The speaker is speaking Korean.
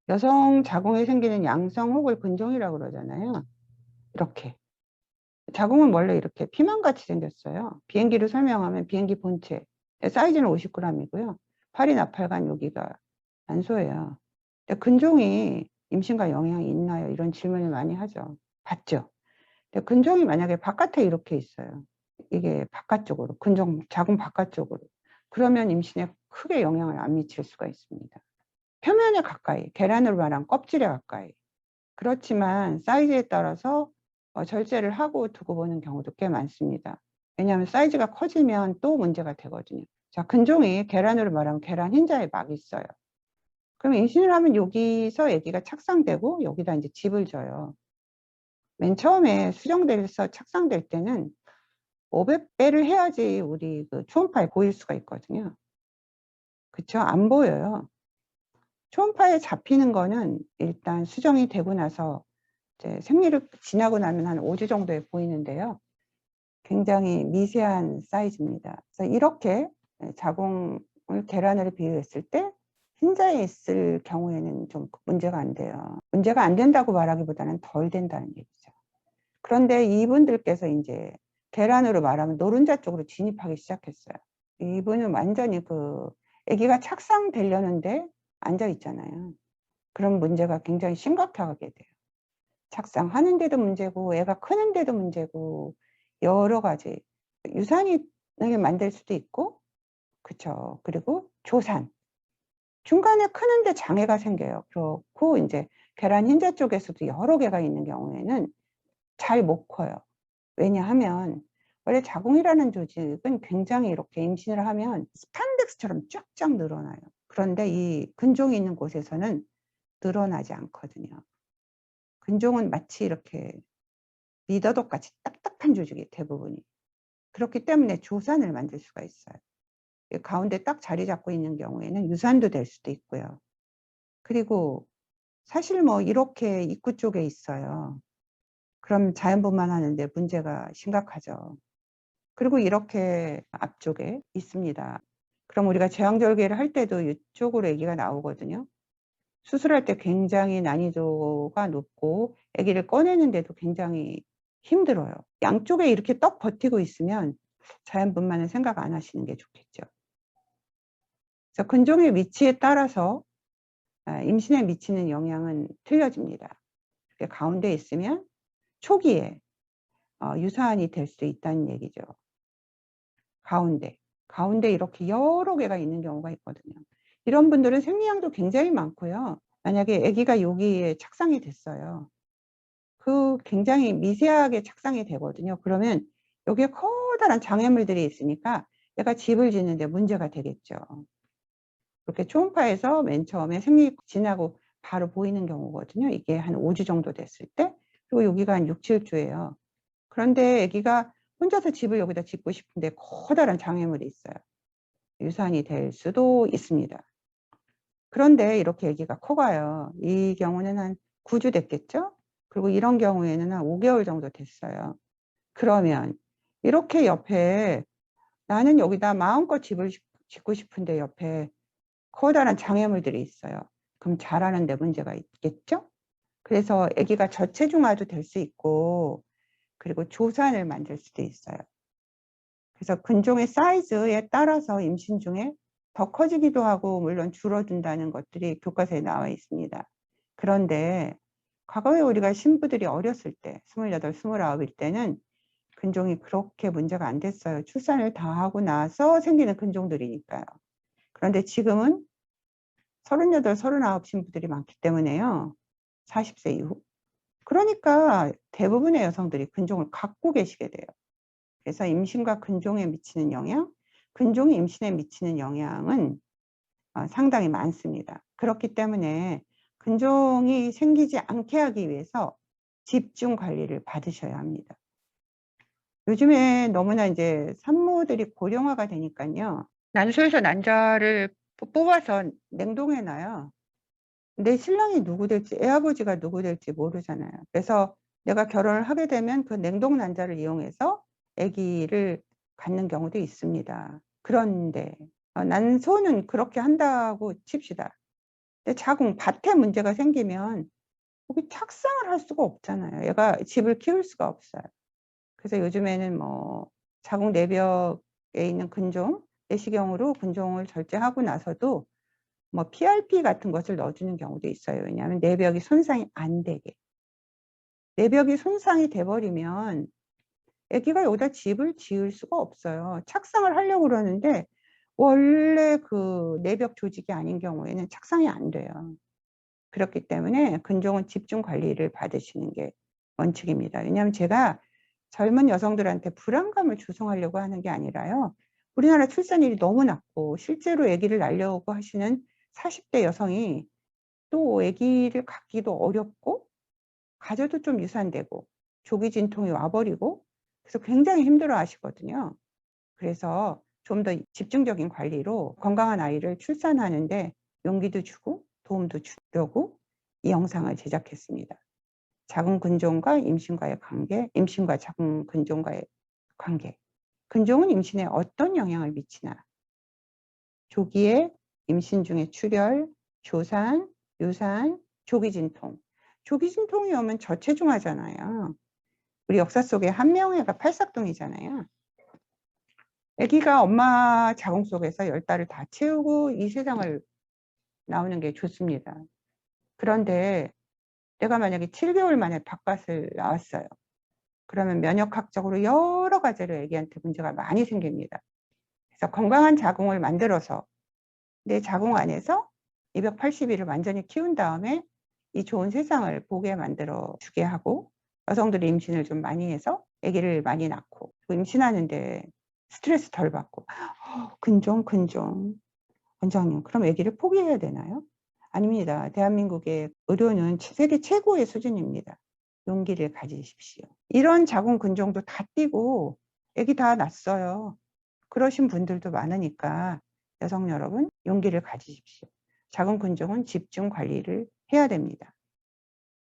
여성 자궁에 생기는 양성 혹을 근종이라고 그러잖아요. 이렇게. 자궁은 원래 이렇게 피망같이 생겼어요. 비행기로 설명하면 비행기 본체. 사이즈는 50g이고요. 팔이 나팔관 여기가 난소예요. 근데 근종이 임신과 영향이 있나요? 이런 질문을 많이 하죠. 받죠. 근데 근종이 만약에 바깥에 이렇게 있어요. 이게 바깥쪽으로, 근종, 자궁 바깥쪽으로. 그러면 임신에 크게 영향을 안 미칠 수가 있습니다. 표면에 가까이, 계란으로 말하면 껍질에 가까이. 그렇지만 사이즈에 따라서 절제를 하고 두고 보는 경우도 꽤 많습니다. 왜냐하면 사이즈가 커지면 또 문제가 되거든요. 자, 근종이 계란으로 말하면 계란 흰자에 막 있어요. 그럼 임신을 하면 여기서 아기가 착상되고 여기다 이제 집을 져요. 맨 처음에 수정돼서 착상될 때는 500배를 해야지 우리 그 초음파에 보일 수가 있거든요. 그쵸? 안 보여요. 초음파에 잡히는 거는 일단 수정이 되고 나서 이제 생리를 지나고 나면 한 5주 정도에 보이는데요. 굉장히 미세한 사이즈입니다. 그래서 이렇게 자궁을 계란으로 비유했을 때 흰자에 있을 경우에는 좀 문제가 안 돼요. 문제가 안 된다고 말하기보다는 덜 된다는 얘기죠. 그런데 이분들께서 이제 계란으로 말하면 노른자 쪽으로 진입하기 시작했어요. 이분은 완전히 그 아기가 착상되려는데 앉아 있잖아요. 그런 문제가 굉장히 심각하게 돼요. 착상하는데도 문제고 애가 크는데도 문제고 여러 가지 유산이 만들 수도 있고 그쵸. 그리고 조산 중간에 크는데 장애가 생겨요. 그렇고 이제 계란 흰자 쪽에서도 여러 개가 있는 경우에는 잘 못 커요. 왜냐하면 원래 자궁이라는 조직은 굉장히 이렇게 임신을 하면 스판덱스처럼 쫙쫙 늘어나요. 그런데 이 근종이 있는 곳에서는 늘어나지 않거든요. 근종은 마치 이렇게 미더덕같이 딱딱한 조직이 대부분이. 그렇기 때문에 조산을 만들 수가 있어요. 가운데 딱 자리 잡고 있는 경우에는 유산도 될 수도 있고요. 그리고 사실 뭐 이렇게 입구 쪽에 있어요. 그럼 자연분만 하는데 문제가 심각하죠. 그리고 이렇게 앞쪽에 있습니다. 그럼 우리가 제왕절개를 할 때도 이쪽으로 아기가 나오거든요. 수술할 때 굉장히 난이도가 높고 아기를 꺼내는데도 굉장히 힘들어요. 양쪽에 이렇게 떡 버티고 있으면 자연분만은 생각 안 하시는 게 좋겠죠. 그래서 근종의 위치에 따라서 임신에 미치는 영향은 틀려집니다. 가운데 있으면 초기에 유산이 될 수 있다는 얘기죠. 가운데 이렇게 여러 개가 있는 경우가 있거든요. 이런 분들은 생리량도 굉장히 많고요. 만약에 아기가 여기에 착상이 됐어요. 그 굉장히 미세하게 착상이 되거든요. 그러면 여기에 커다란 장애물들이 있으니까 얘가 집을 짓는데 문제가 되겠죠. 그렇게 초음파에서 맨 처음에 생리 지나고 바로 보이는 경우거든요. 이게 한 5주 정도 됐을 때. 그리고 여기가 한 6, 7주예요. 그런데 아기가 혼자서 집을 여기다 짓고 싶은데 커다란 장애물이 있어요. 유산이 될 수도 있습니다. 그런데 이렇게 아기가 커가요. 이 경우는 한 9주 됐겠죠? 그리고 이런 경우에는 한 5개월 정도 됐어요. 그러면 이렇게 옆에 나는 여기다 마음껏 집을 짓고 싶은데 옆에 커다란 장애물들이 있어요. 그럼 자라는 데 문제가 있겠죠? 그래서 아기가 저체중아도 될 수 있고 그리고 조산을 만들 수도 있어요. 그래서 근종의 사이즈에 따라서 임신 중에 더 커지기도 하고 물론 줄어든다는 것들이 교과서에 나와 있습니다. 그런데 과거에 우리가 신부들이 어렸을 때 28, 29일 때는 근종이 그렇게 문제가 안 됐어요. 출산을 다 하고 나서 생기는 근종들이니까요. 그런데 지금은 38, 39 신부들이 많기 때문에요. 40세 이후. 그러니까 대부분의 여성들이 근종을 갖고 계시게 돼요. 그래서 임신과 근종에 미치는 영향, 근종이 임신에 미치는 영향은 상당히 많습니다. 그렇기 때문에 근종이 생기지 않게 하기 위해서 집중 관리를 받으셔야 합니다. 요즘에 너무나 이제 산모들이 고령화가 되니까요. 난소에서 난자를 뽑아서 냉동해 놔요. 내 신랑이 누구 될지, 애아버지가 누구 될지 모르잖아요. 그래서 내가 결혼을 하게 되면 그 냉동 난자를 이용해서 아기를 갖는 경우도 있습니다. 그런데 난소는 그렇게 한다고 칩시다. 자궁 밭에 문제가 생기면 거기 착상을 할 수가 없잖아요. 얘가 집을 키울 수가 없어요. 그래서 요즘에는 뭐 자궁 내벽에 있는 근종, 내시경으로 근종을 절제하고 나서도 뭐 PRP 같은 것을 넣어주는 경우도 있어요. 왜냐하면 내벽이 손상이 안 되게. 내벽이 손상이 돼버리면 아기가 여기다 집을 지을 수가 없어요. 착상을 하려고 그러는데 원래 그 내벽 조직이 아닌 경우에는 착상이 안 돼요. 그렇기 때문에 근종은 집중 관리를 받으시는 게 원칙입니다. 왜냐하면 제가 젊은 여성들한테 불안감을 조성하려고 하는 게 아니라요. 우리나라 출산율이 너무 낮고 실제로 아기를 낳으려고 하시는 40대 여성이 또 아기를 갖기도 어렵고 가져도 좀 유산되고 조기 진통이 와버리고 그래서 굉장히 힘들어 하시거든요. 그래서 좀 더 집중적인 관리로 건강한 아이를 출산하는데 용기도 주고 도움도 주려고 이 영상을 제작했습니다. 자궁 근종과 임신과의 관계, 임신과 자궁 근종과의 관계. 근종은 임신에 어떤 영향을 미치나? 조기에 임신 중에 출혈, 조산, 유산, 조기 진통. 조기 진통이 오면 저체중하잖아요. 우리 역사 속에 한명회가 팔삭동이잖아요. 아기가 엄마 자궁 속에서 10달을 다 채우고 이 세상을 나오는 게 좋습니다. 그런데 내가 만약에 7개월 만에 바깥을 나왔어요. 그러면 면역학적으로 여러 가지로 아기한테 문제가 많이 생깁니다. 그래서 건강한 자궁을 만들어서 내 자궁 안에서 280일을 완전히 키운 다음에 이 좋은 세상을 보게 만들어 주게 하고 여성들이 임신을 좀 많이 해서 아기를 많이 낳고 임신하는데 스트레스 덜 받고 근종 원장님 그럼 아기를 포기해야 되나요? 아닙니다. 대한민국의 의료는 세계 최고의 수준입니다. 용기를 가지십시오. 이런 자궁 근종도 다 띄고 아기 다 낳았어요. 그러신 분들도 많으니까 여성 여러분 용기를 가지십시오. 자궁 근종은 집중 관리를 해야 됩니다.